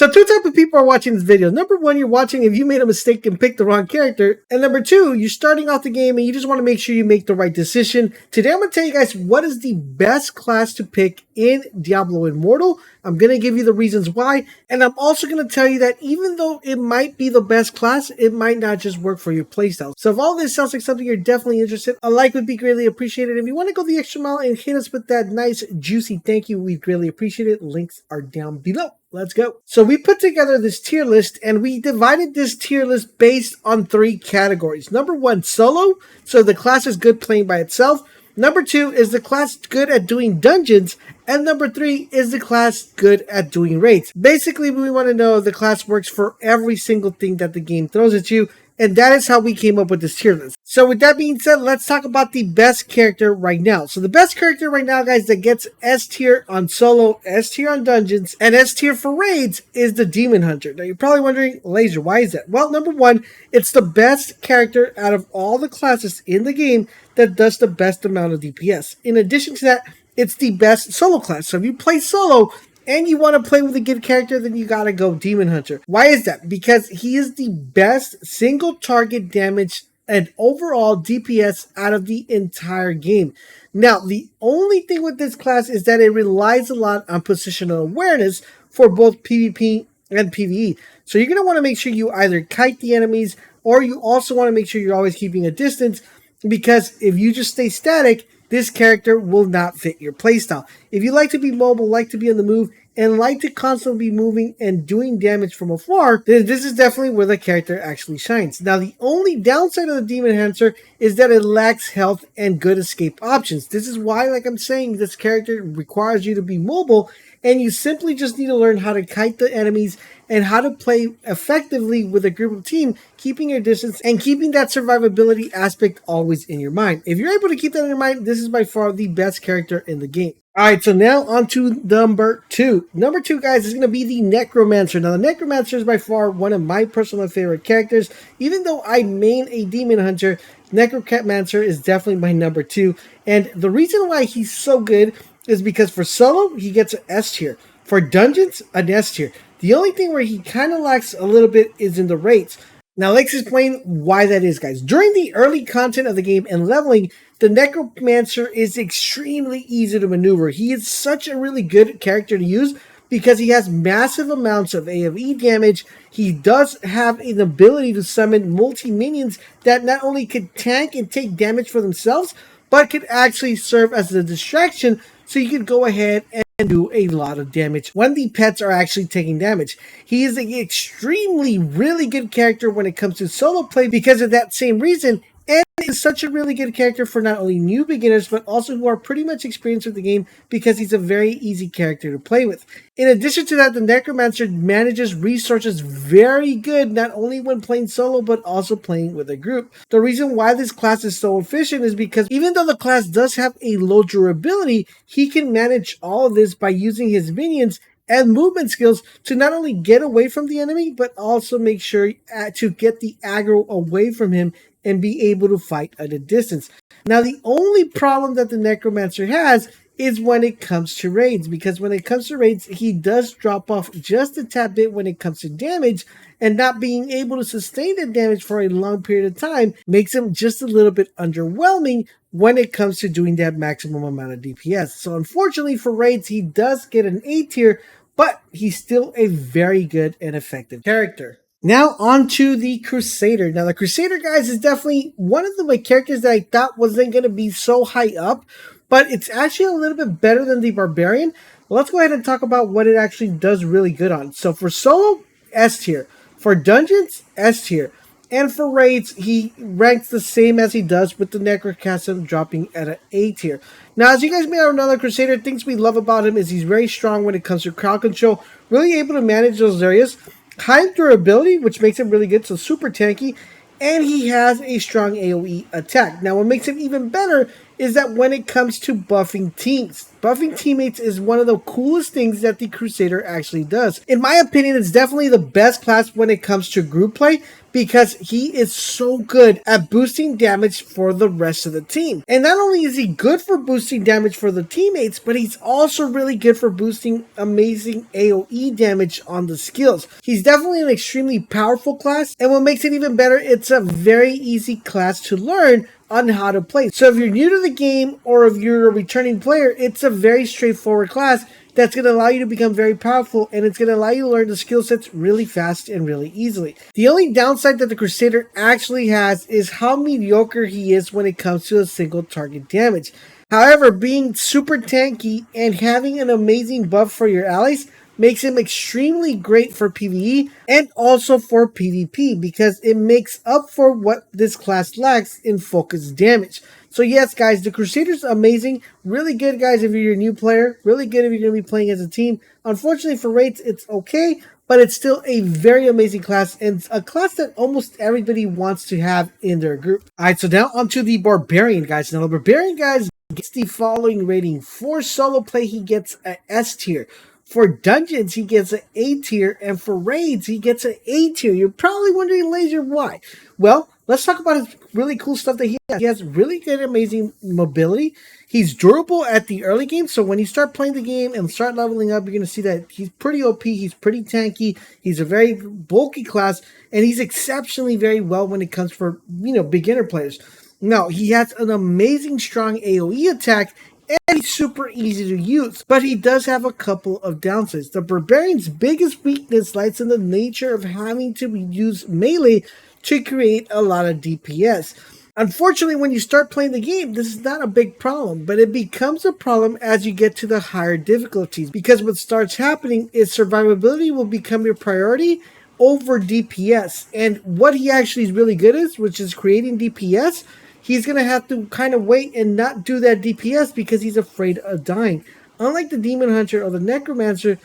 So two types of people are watching this video. Number one, you're watching if you made a mistake and picked the wrong character. And number two, you're starting off the game and you just want to make sure you make the right decision. Today I'm going to tell you guys what is the best class to pick in Diablo Immortal. I'm going to give you the reasons why. And I'm also going to tell you that even though it might be the best class, it might not just work for your playstyle. So if all this sounds like something you're definitely interested, a like would be greatly appreciated. If you want to go the extra mile and hit us with that nice juicy thank you, we'd greatly appreciate it. Links are down below. Let's go. So we put together this tier list and we divided this tier list based on 3 categories. Number 1, solo. So the class is good playing by itself. Number 2 is the class good at doing dungeons. And number 3 is the class good at doing raids. Basically, we want to know if the class works for every single thing that the game throws at you. And that is how we came up with this tier list. So with that being said, let's talk about the best character right now. So the best character right now, guys, that gets S tier on solo, S tier on dungeons, and S tier for raids is the Demon Hunter. Now you're probably wondering, Laser, why is that? Well, number 1, it's the best character out of all the classes in the game that does the best amount of DPS. In addition to that, it's the best solo class. So if you play solo, and you want to play with a good character, then you gotta go Demon Hunter. Why is that? Because he is the best single target damage and overall DPS out of the entire game. Now, the only thing with this class is that it relies a lot on positional awareness for both PvP and PvE. So you're gonna want to make sure you either kite the enemies, or you also want to make sure you're always keeping a distance, because if you just stay static, this character will not fit your playstyle. If you like to be mobile, like to be on the move, and like to constantly be moving and doing damage from afar, then this is definitely where the character actually shines. Now, the only downside of the Demon Hunter is that it lacks health and good escape options. This is why, like I'm saying, this character requires you to be mobile, and you simply just need to learn how to kite the enemies and how to play effectively with a group of team, keeping your distance and keeping that survivability aspect always in your mind. If you're able to keep that in your mind, this is by far the best character in the game. Alright, so now on to number 2. Number 2, guys, is going to be the Necromancer. Now, the Necromancer is by far one of my personal favorite characters. Even though I main a Demon Hunter, Necromancer is definitely my number 2. And the reason why he's so good is because for solo, he gets an S tier. For dungeons, an S tier. The only thing where he kind of lacks a little bit is in the raids. Now, let's explain why that is, guys. During the early content of the game and leveling, the Necromancer is extremely easy to maneuver. He is such a really good character to use because he has massive amounts of AoE damage. He does have an ability to summon multi-minions that not only could tank and take damage for themselves, but could actually serve as a distraction, so you could go ahead and do a lot of damage when the pets are actually taking damage. He is an extremely really good character when it comes to solo play because of that same reason, and is such a really good character for not only new beginners but also who are pretty much experienced with the game, because he's a very easy character to play with. In addition to that, the Necromancer manages resources very good, not only when playing solo but also playing with a group. The reason why this class is so efficient is because even though the class does have a low durability, he can manage all of this by using his minions and movement skills to not only get away from the enemy but also make sure to get the aggro away from him and be able to fight at a distance. Now, the only problem that the Necromancer has is when it comes to raids, because when it comes to raids, he does drop off just a tad bit when it comes to damage, and not being able to sustain the damage for a long period of time makes him just a little bit underwhelming when it comes to doing that maximum amount of DPS. So unfortunately for raids, he does get an A tier, but he's still a very good and effective character. Now on to the Crusader. Now the Crusader, guys, is definitely one of the characters that I thought wasn't going to be so high up, but it's actually a little bit better than the Barbarian. Well, let's go ahead and talk about what it actually does really good on. So for solo, S tier. For dungeons, S tier. And for raids, he ranks the same as he does with the Necromancer, dropping at an A tier. Now, as you guys may already know, the Crusader, things we love about him is he's very strong when it comes to crowd control, really able to manage those areas. High durability, which makes him really good, so super tanky, and he has a strong AoE attack. Now, what makes him even better is that when it comes to buffing teams, buffing teammates is one of the coolest things that the Crusader actually does. In my opinion, it's definitely the best class when it comes to group play because he is so good at boosting damage for the rest of the team. And not only is he good for boosting damage for the teammates, but he's also really good for boosting amazing AoE damage on the skills. He's definitely an extremely powerful class, and what makes it even better, it's a very easy class to learn on how to play. So if you're new to the game or if you're a returning player, it's a very straightforward class that's going to allow you to become very powerful, and it's going to allow you to learn the skill sets really fast and really easily. The only downside that the Crusader actually has is how mediocre he is when it comes to a single target damage. However, being super tanky and having an amazing buff for your allies makes him extremely great for PvE and also for PvP because it makes up for what this class lacks in focus damage. So yes, guys, the Crusader's amazing. Really good, guys, if you're a new player. Really good if you're going to be playing as a team. Unfortunately for raids, it's okay, but it's still a very amazing class and a class that almost everybody wants to have in their group. Alright, so now onto the Barbarian, guys. Now, the Barbarian, guys, gets the following rating. For solo play, he gets an S tier. For dungeons, he gets an A tier, and for raids, he gets an A tier. You're probably wondering, Laser, why? Well, let's talk about his really cool stuff that he has. He has really good, amazing mobility. He's durable at the early game, so when you start playing the game and start leveling up, you're going to see that he's pretty OP, he's pretty tanky, he's a very bulky class, and he's exceptionally very well when it comes for, beginner players. Now, he has an amazing strong AoE attack, and he's super easy to use, but he does have a couple of downsides. The Barbarian's biggest weakness lies in the nature of having to use melee to create a lot of DPS. Unfortunately, when you start playing the game, this is not a big problem, but it becomes a problem as you get to the higher difficulties, because what starts happening is survivability will become your priority over DPS, and what he actually is really good at, which is creating DPS, he's going to have to kind of wait and not do that DPS because he's afraid of dying. Unlike the Demon Hunter or the Necromancer,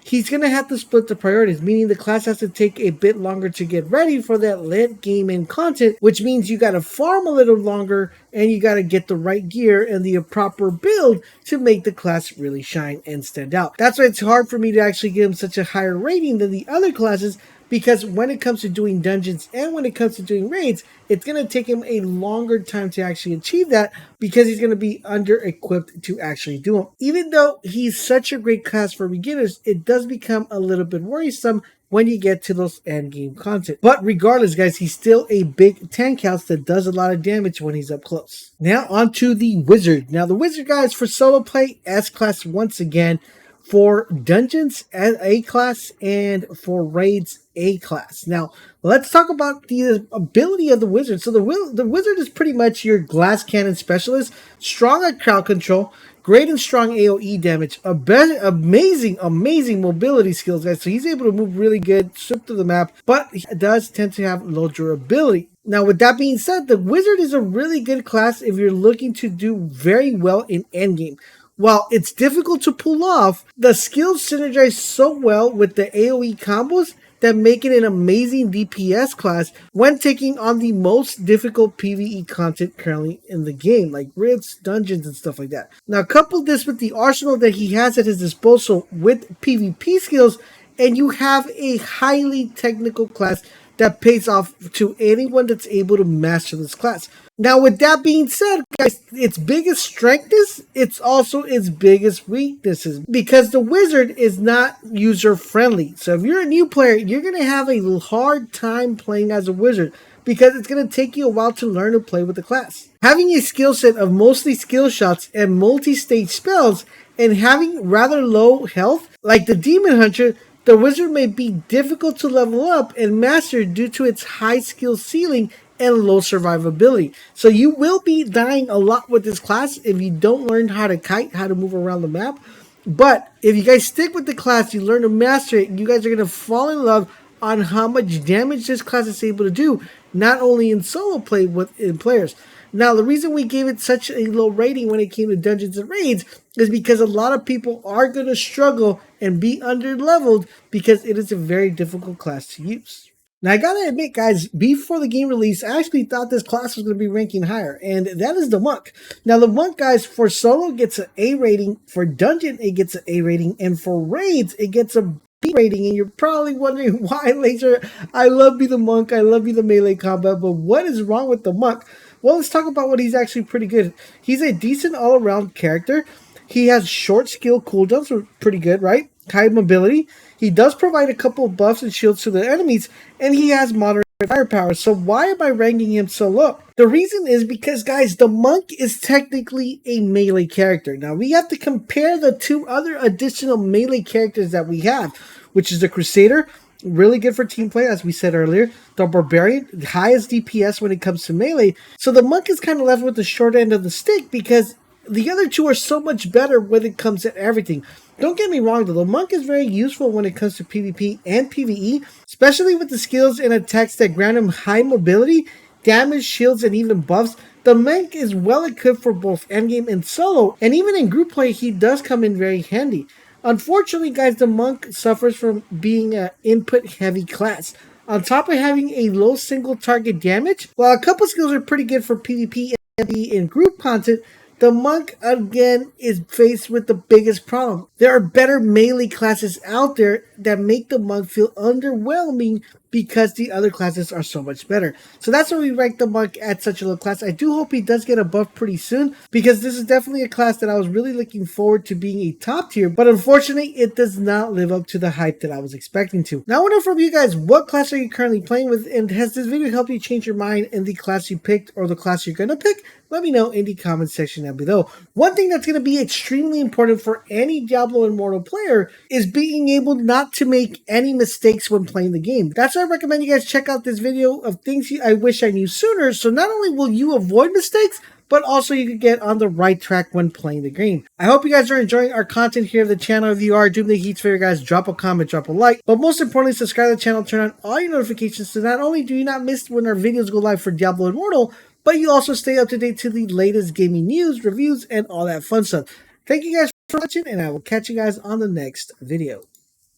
he's going to have to split the priorities, meaning the class has to take a bit longer to get ready for that late game and content, which means you got to farm a little longer and you got to get the right gear and the proper build to make the class really shine and stand out. That's why it's hard for me to actually give him such a higher rating than the other classes, because when it comes to doing dungeons and when it comes to doing raids, it's going to take him a longer time to actually achieve that because he's going to be under-equipped to actually do them. Even though he's such a great class for beginners, it does become a little bit worrisome when you get to those end game content. But regardless, guys, he's still a big tank house that does a lot of damage when he's up close. Now onto the Wizard. Now the Wizard, guys, for solo play, S-class once again. For dungeons, A class, and for raids, A class. Now, let's talk about the ability of the Wizard. So the Wizard is pretty much your glass cannon specialist, strong at crowd control, great and strong AoE damage, amazing mobility skills, guys. So he's able to move really good, strip through the map, but he does tend to have low durability. Now, with that being said, the Wizard is a really good class if you're looking to do very well in endgame. While it's difficult to pull off, the skills synergize so well with the AoE combos that make it an amazing DPS class when taking on the most difficult PvE content currently in the game, like raids, dungeons, and stuff like that. Now, couple this with the arsenal that he has at his disposal with PvP skills, and you have a highly technical class that pays off to anyone that's able to master this class. Now, with that being said, guys, its biggest strength is, it's also its biggest weaknesses, because the Wizard is not user-friendly. So if you're a new player, you're going to have a hard time playing as a Wizard, because it's going to take you a while to learn to play with the class. Having a skill set of mostly skill shots and multi-stage spells, and having rather low health, like the Demon Hunter, the Wizard may be difficult to level up and master due to its high skill ceiling and low survivability. So you will be dying a lot with this class if you don't learn how to kite, how to move around the map. But if you guys stick with the class, you learn to master it, you guys are going to fall in love on how much damage this class is able to do, not only in solo play, but in players. Now, the reason we gave it such a low rating when it came to dungeons and raids is because a lot of people are going to struggle and be under leveled because it is a very difficult class to use. Now, I gotta admit, guys, before the game release, I actually thought this class was going to be ranking higher, and that is the Monk. Now, the Monk, guys, for solo gets an A rating, for dungeon it gets an A rating, and for raids it gets a B rating. And you're probably wondering why, Laser. I love me the Monk, I love me the melee combat, but what is wrong with the Monk? Well, let's talk about what he's actually pretty good. He's a decent all-around character. He has short skill cooldowns, so pretty good, right? High mobility. He does provide a couple of buffs and shields to the enemies, and he has moderate firepower. So why am I ranking him so low? The reason is because, guys, the Monk is technically a melee character. Now, we have to compare the two other additional melee characters that we have, which is the Crusader, really good for team play, as we said earlier. The Barbarian, highest DPS when it comes to melee. So the Monk is kind of left with the short end of the stick because the other two are so much better when it comes to everything. Don't get me wrong though, the Monk is very useful when it comes to PvP and PvE, especially with the skills and attacks that grant him high mobility, damage, shields, and even buffs. The Monk is well equipped for both endgame and solo, and even in group play he does come in very handy. Unfortunately, guys, the Monk suffers from being an input-heavy class. On top of having a low single target damage, while a couple skills are pretty good for PvP and group content, the Monk, again, is faced with the biggest problem. There are better melee classes out there that make the Monk feel underwhelming because the other classes are so much better. So that's why we rank the Monk at such a low class. I do hope he does get a buff pretty soon, because this is definitely a class that I was really looking forward to being a top tier, but unfortunately it does not live up to the hype that I was expecting to. Now I want to know from you guys, what class are you currently playing with, and has this video helped you change your mind in the class you picked or the class you're going to pick? Let me know in the comment section down below. One thing that's going to be extremely important for any Diablo Immortal player is being able not to make any mistakes when playing the game. That's why I recommend you guys check out this video of things I wish I knew sooner, so not only will you avoid mistakes, but also you can get on the right track when playing the game. I hope you guys are enjoying our content here on the channel. If you are, do me the heats favor, guys, drop a comment, drop a like, but most importantly, subscribe to the channel, turn on all your notifications, so not only do you not miss when our videos go live for Diablo Immortal, but you also stay up to date to the latest gaming news, reviews, and all that fun stuff. Thank you guys for watching, and I will catch you guys on the next video.